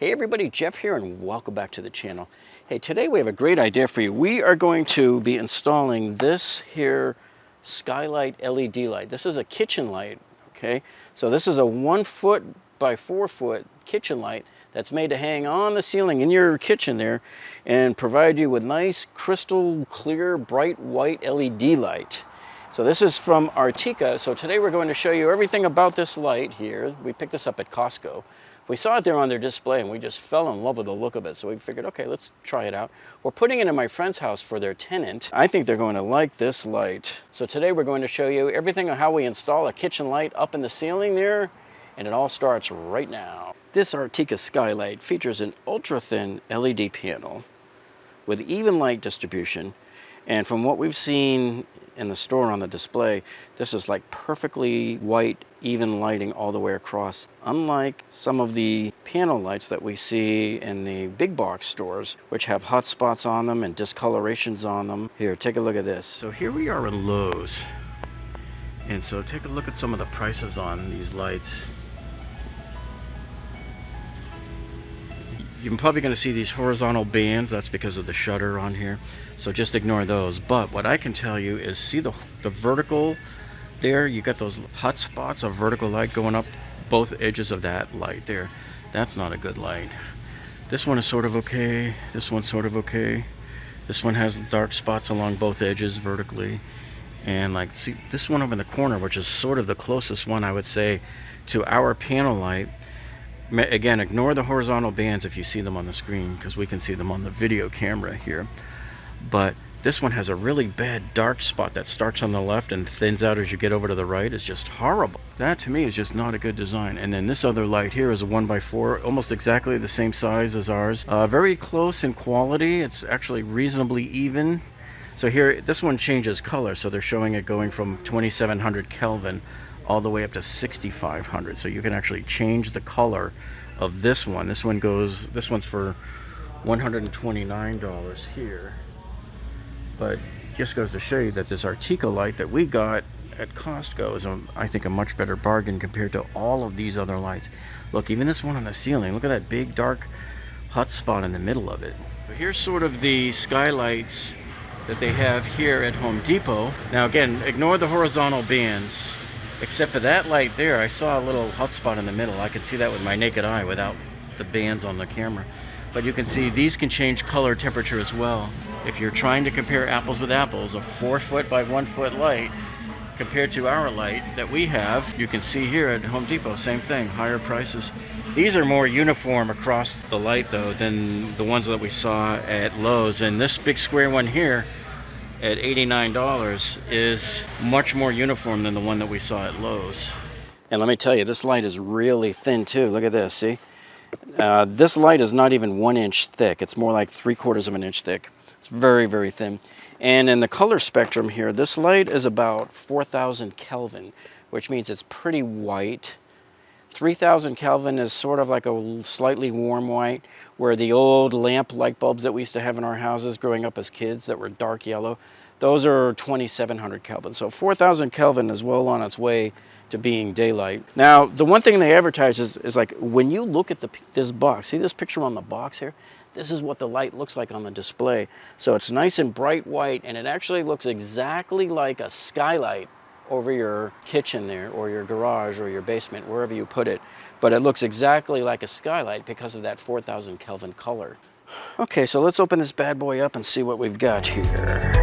Hey everybody, Jeff here and welcome back to the channel. Hey, today we have a great idea for you. We are going to be installing this here Skylight LED light. This is a kitchen light, okay? So this is a 1 foot by 4 foot kitchen light that's made to hang on the ceiling in your kitchen there and provide you with nice crystal clear bright white LED light. So this is from Artika. So today we're going to show you everything about this light here. We picked this up at Costco. We saw it there on their display and we just fell in love with the look of it. So we figured, okay, let's try it out. We're putting it in my friend's house for their tenant. I think they're going to like this light. So today we're going to show you everything on how we install a kitchen light up in the ceiling there. And it all starts right now. This Artika Skylight features an ultra-thin LED panel with even light distribution. And from what we've seen in the store on the display, this is like perfectly white, even lighting all the way across. Unlike some of the panel lights that we see in the big box stores, which have hot spots on them and discolorations on them. Here, take a look at this. So here we are in Lowe's. And so take a look at some of the prices on these lights. You're probably going to see these horizontal bands. That's because of the shutter on here, so just ignore those. But what I can tell you is, see the vertical there, you got those hot spots of vertical light going up both edges of that light there. That's not a good light. This one is sort of okay, this one's sort of okay, this one has dark spots along both edges vertically, and like, see this one over in the corner, which is sort of the closest one I would say to our panel light. Again, ignore the horizontal bands if you see them on the screen, because we can see them on the video camera here. But this one has a really bad dark spot that starts on the left and thins out as you get over to the right. It's just horrible. That to me is just not a good design. And then this other light here is a 1x4, almost exactly the same size as ours. Very close in quality. It's actually reasonably even. So here, this one changes color, so they're showing it going from 2700 Kelvin all the way up to 6500. So you can actually change the color of this one. This one's for $129 here. But just goes to show you that this Artika light that we got at Costco is, I think, a much better bargain compared to all of these other lights. Look, even this one on the ceiling, look at that big dark hot spot in the middle of it. Here's sort of the skylights that they have here at Home Depot. Now again, ignore the horizontal bands. Except for that light there, I saw a little hot spot in the middle. I could see that with my naked eye without the bands on the camera. But you can see these can change color temperature as well. If you're trying to compare apples with apples, a 4 foot by 1 foot light compared to our light that we have, you can see here at Home Depot, same thing, higher prices. These are more uniform across the light though than the ones that we saw at Lowe's. And this big square one here at $89 is much more uniform than the one that we saw at Lowe's. And let me tell you, this light is really thin too. Look at this, see? This light is not even 1 inch thick. It's more like 3/4 of an inch thick. It's very, very thin. And in the color spectrum here, this light is about 4000 Kelvin, which means it's pretty white. 3000 Kelvin is sort of like a slightly warm white, where the old lamp light bulbs that we used to have in our houses growing up as kids that were dark yellow, those are 2700 Kelvin. So 4000 Kelvin is well on its way to being daylight. Now, the one thing they advertise is like, when you look at this box, see this picture on the box here? This is what the light looks like on the display. So it's nice and bright white, and it actually looks exactly like a skylight over your kitchen there, or your garage, or your basement, wherever you put it. But it looks exactly like a skylight because of that 4000 Kelvin color. Okay, so let's open this bad boy up and see what we've got here.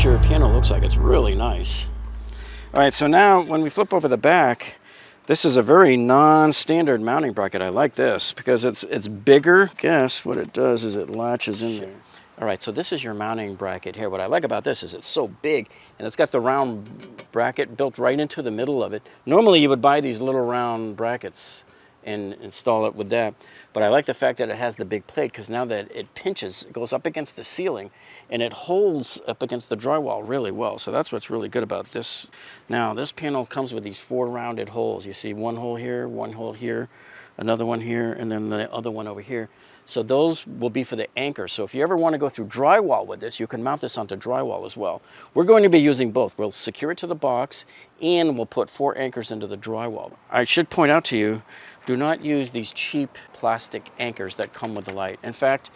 Your panel looks like. It's really nice. All right, so now when we flip over the back, this is a very non-standard mounting bracket. I like this because it's bigger. Guess what it does is it latches in there. All right, so this is your mounting bracket here. What I like about this is it's so big, and it's got the round bracket built right into the middle of it. Normally you would buy these little round brackets and install it with that. But I like the fact that it has the big plate, because now that it pinches, it goes up against the ceiling and it holds up against the drywall really well. So that's what's really good about this. Now this panel comes with these 4 rounded holes. You see one hole here, another one here, and then the other one over here. So those will be for the anchor. So if you ever want to go through drywall with this, you can mount this onto drywall as well. We're going to be using both. We'll secure it to the box and we'll put 4 anchors into the drywall. I should point out to you, do not use these cheap plastic anchors that come with the light. In fact,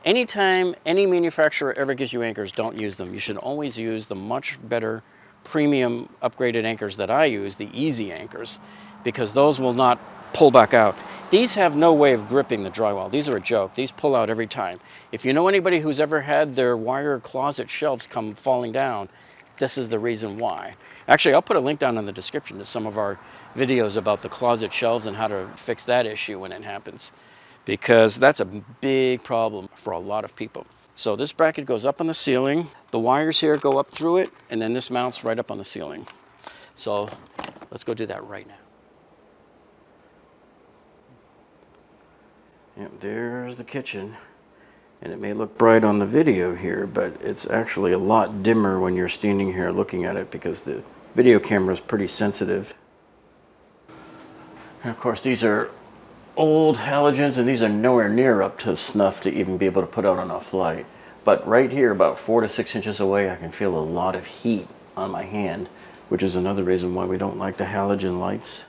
anytime any manufacturer ever gives you anchors, don't use them. You should always use the much better premium upgraded anchors that I use, the easy anchors, because those will not pull back out. These have no way of gripping the drywall. These are a joke. These pull out every time. If you know anybody who's ever had their wire closet shelves come falling down, this is the reason why. Actually, I'll put a link down in the description to some of our videos about the closet shelves and how to fix that issue when it happens, because that's a big problem for a lot of people. So this bracket goes up on the ceiling. The wires here go up through it, and then this mounts right up on the ceiling. So let's go do that right now. Yep, there's the kitchen, and it may look bright on the video here, but it's actually a lot dimmer when you're standing here looking at it, because the video camera is pretty sensitive. And of course these are old halogens, and these are nowhere near up to snuff to even be able to put out enough light. But right here, about 4 to 6 inches away, I can feel a lot of heat on my hand, which is another reason why we don't like the halogen lights.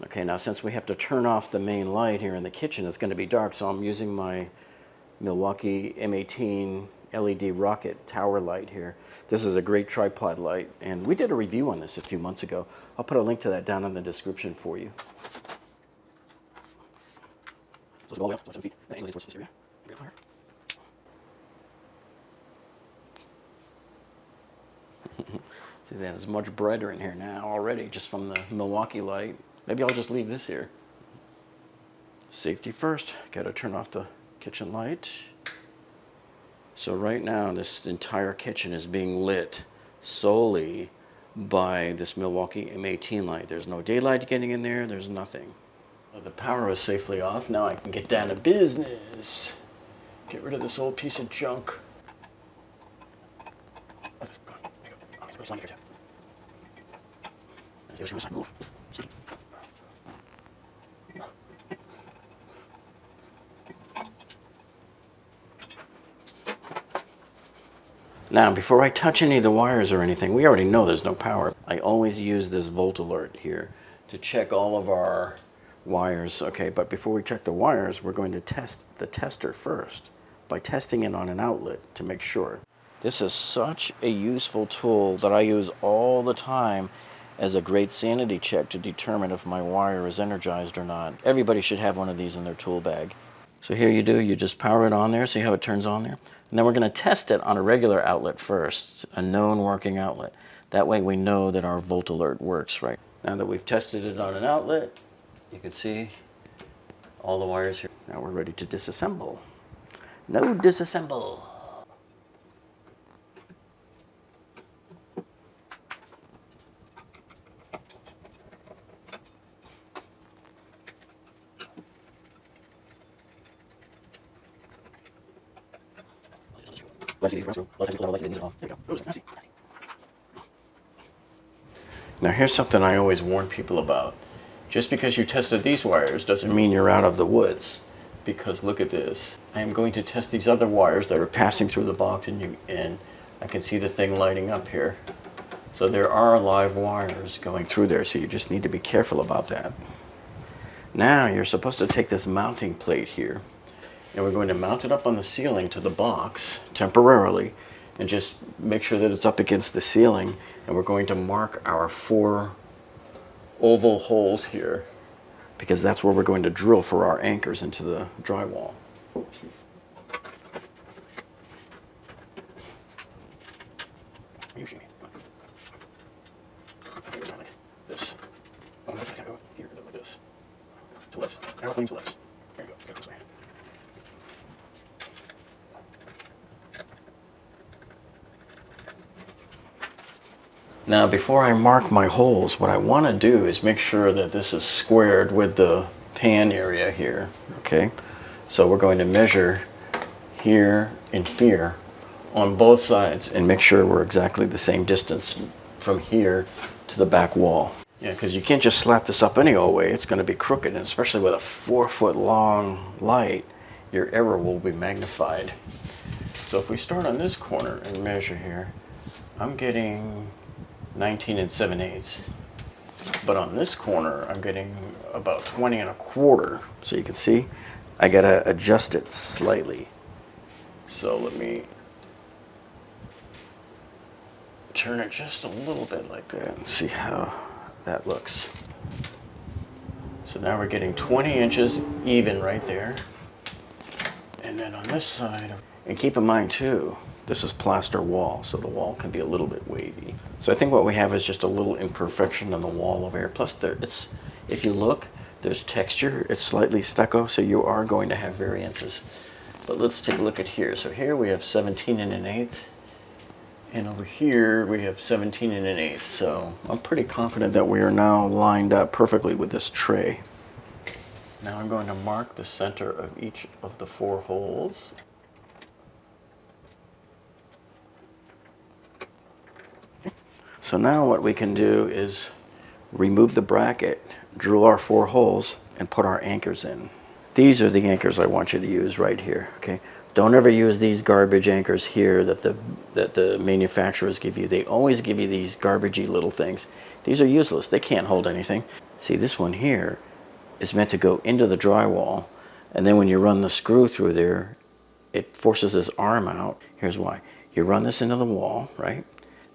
Okay, now since we have to turn off the main light here in the kitchen, it's going to be dark, so I'm using my Milwaukee M18 LED rocket tower light here. This is a great tripod light, and we did a review on this a few months ago. I'll put a link to that down in the description for you. See, that is much brighter in here now already, just from the Milwaukee light. Maybe I'll just leave this here. Safety first, gotta turn off the kitchen light. So right now, this entire kitchen is being lit solely by this Milwaukee M18 light. There's no daylight getting in there, there's nothing. The power is safely off. Now I can get down to business. Get rid of this old piece of junk. Now, before I touch any of the wires or anything, we already know there's no power. I always use this volt alert here to check all of our wires. Okay, but before we check the wires, we're going to test the tester first by testing it on an outlet to make sure. This is such a useful tool that I use all the time as a great sanity check to determine if my wire is energized or not. Everybody should have one of these in their tool bag. So here you do, you just power it on there, see how it turns on there? And then we're going to test it on a regular outlet first, a known working outlet. That way we know that our volt alert works, right? Now that we've tested it on an outlet, you can see all the wires here. Now we're ready to disassemble. No disassemble. Now here's something I always warn people about. Just because you tested these wires doesn't mean you're out of the woods. Because look at this. I am going to test these other wires that are passing through the box, and I can see the thing lighting up here. So there are live wires going through there, so you just need to be careful about that. Now you're supposed to take this mounting plate here, and we're going to mount it up on the ceiling to the box temporarily, and just make sure that it's up against the ceiling, and we're going to mark our 4 oval holes here, because that's where we're going to drill for our anchors into the drywall. Usually like this. Oh, I can't go here, like this. To left. Aeroplane to left. There you go. Go this way. Now before I mark my holes, what I want to do is make sure that this is squared with the pan area here, okay? So we're going to measure here and here on both sides and make sure we're exactly the same distance from here to the back wall. Yeah, because you can't just slap this up any old way. It's going to be crooked, and especially with a 4-foot long light, your error will be magnified. So if we start on this corner and measure here, I'm getting 19 7/8. But on this corner, I'm getting about 20 1/4. So you can see, I gotta adjust it slightly. So let me turn it just a little bit like that and see how that looks. So now we're getting 20 inches even right there. And then on this side, and keep in mind too, this is plaster wall, so the wall can be a little bit wavy. So I think what we have is just a little imperfection on the wall over here. Plus, if you look, there's texture. It's slightly stucco, so you are going to have variances. But let's take a look at here. So here we have 17 1/8, and over here we have 17 1/8. So I'm pretty confident that we are now lined up perfectly with this tray. Now I'm going to mark the center of each of the 4 holes. So now what we can do is remove the bracket, drill our 4 holes, and put our anchors in. These are the anchors I want you to use right here, okay? Don't ever use these garbage anchors here that the manufacturers give you. They always give you these garbagey little things. These are useless. They can't hold anything. See, this one here is meant to go into the drywall, and then when you run the screw through there, it forces this arm out. Here's why. You run this into the wall, right?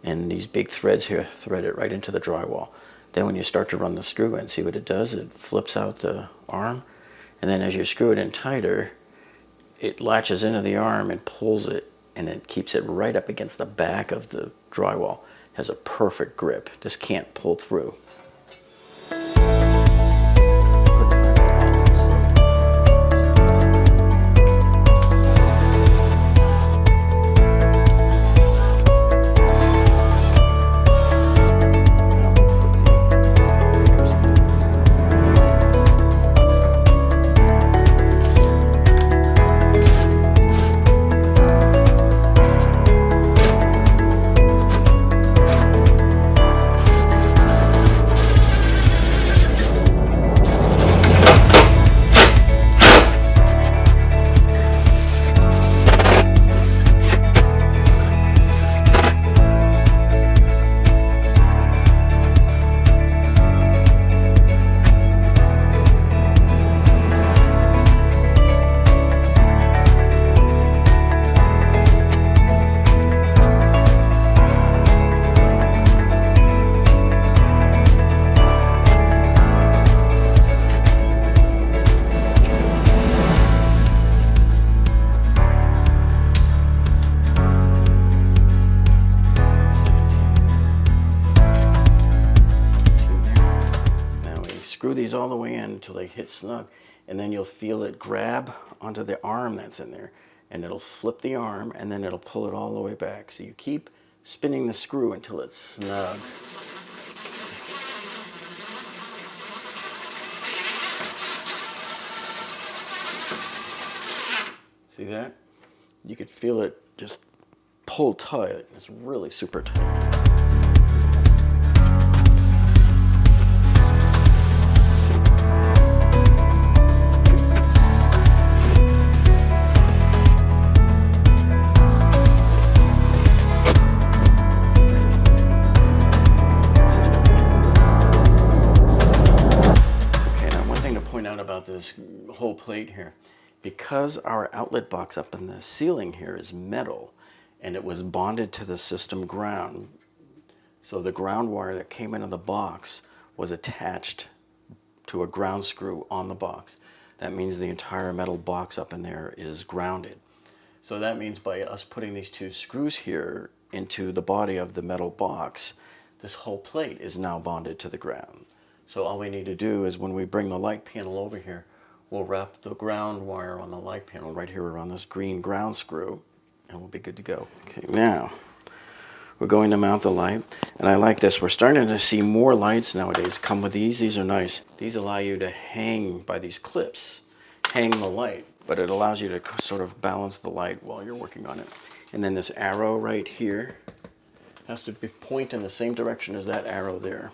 And these big threads here thread it right into the drywall. Then when you start to run the screw in, see what it does? It flips out the arm, and then as you screw it in tighter, it latches into the arm and pulls it, and it keeps it right up against the back of the drywall. It has a perfect grip. This can't pull through. Screw these all the way in until they hit snug, and then you'll feel it grab onto the arm that's in there, and it'll flip the arm, and then it'll pull it all the way back. So you keep spinning the screw until it's snug. See that? You could feel it just pull tight. It's really super tight. About this whole plate here, because our outlet box up in the ceiling here is metal and it was bonded to the system ground, so the ground wire that came into the box was attached to a ground screw on the box. That means the entire metal box up in there is grounded. So that means by us putting these 2 screws here into the body of the metal box, this whole plate is now bonded to the ground. So all we need to do is when we bring the light panel over here, we'll wrap the ground wire on the light panel right here around this green ground screw, and we'll be good to go. Okay, now We're going to mount the light, and I like this. We're starting to see more lights nowadays come with these. These are nice. These allow you to hang by these clips, hang the light, but it allows you to sort of balance the light while you're working on it. And then this arrow right here has to point in the same direction as that arrow there.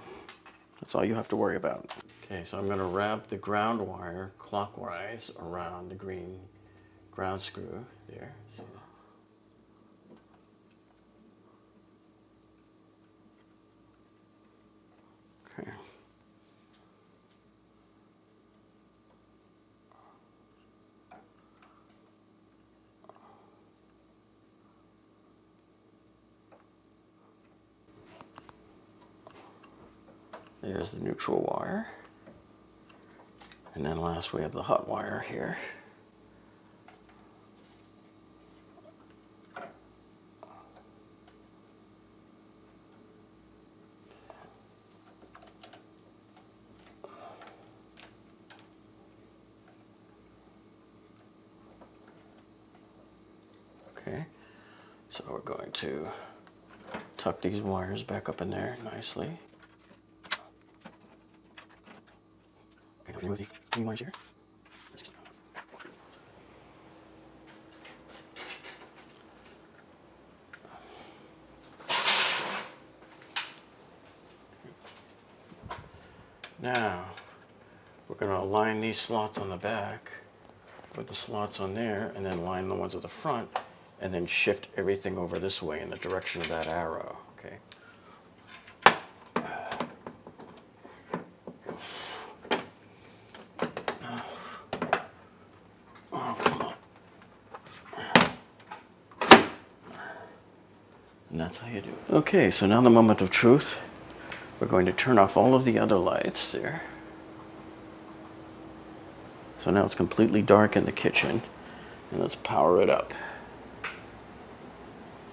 That's all you have to worry about. Okay, so I'm going to wrap the ground wire clockwise around the green ground screw there. So okay. There's the neutral wire. And then last we have the hot wire here. Okay, so we're going to tuck these wires back up in there nicely. Okay, remove the green wires here. Now, we're going to align these slots on the back with the slots on there, and then line the ones at the front, and then shift everything over this way in the direction of that arrow, okay? Oh, come on. And that's how you do it. Okay, so now the moment of truth. We're going to turn off all of the other lights there. So now it's completely dark in the kitchen. And let's power it up.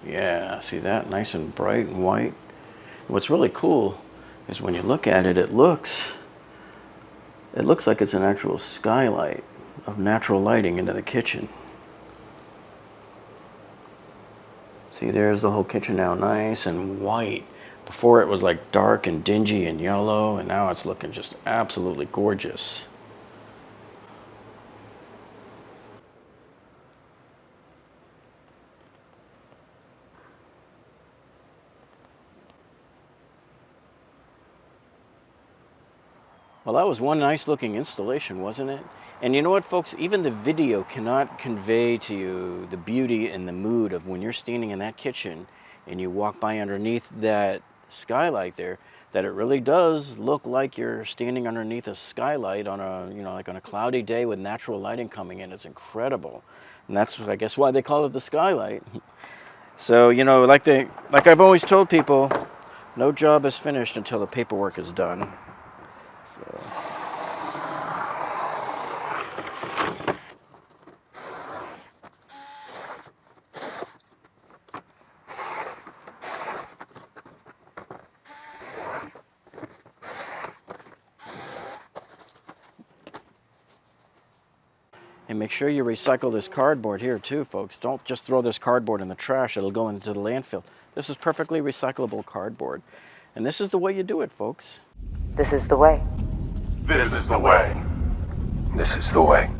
Yeah, see that? Nice and bright and white. What's really cool is when you look at it, it looks like it's an actual skylight of natural lighting into the kitchen. See, there's the whole kitchen now, nice and white. Before it was like dark and dingy and yellow, and now it's looking just absolutely gorgeous. Well, that was one nice looking installation, wasn't it? And you know what, folks? Even the video cannot convey to you the beauty and the mood of when you're standing in that kitchen and you walk by underneath that skylight there, that it really does look like you're standing underneath a skylight on a, you know, like on a cloudy day with natural lighting coming in. It's incredible. And that's, I guess, why they call it the skylight. So, you know, like I've always told people, no job is finished until the paperwork is done. So. And make sure you recycle this cardboard here too, folks. Don't just throw this cardboard in the trash. It'll go into the landfill. This is perfectly recyclable cardboard. And this is the way you do it, folks. This is the way. This is the way. This is the way.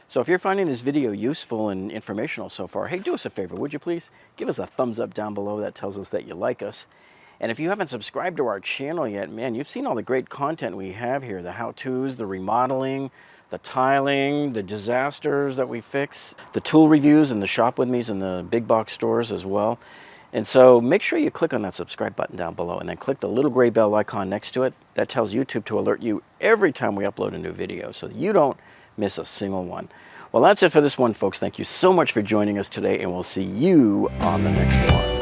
So if you're finding this video useful and informational so far, hey, do us a favor, would you please? Give us a thumbs up down below. That tells us that you like us. And if you haven't subscribed to our channel yet, man, you've seen all the great content we have here. The how-tos, the remodeling, the tiling, the disasters that we fix, the tool reviews and the shop with me's in the big box stores as well. And so make sure you click on that subscribe button down below and then click the little gray bell icon next to it. That tells YouTube to alert you every time we upload a new video so that you don't miss a single one. Well, that's it for this one, folks. Thank you so much for joining us today, and we'll see you on the next one.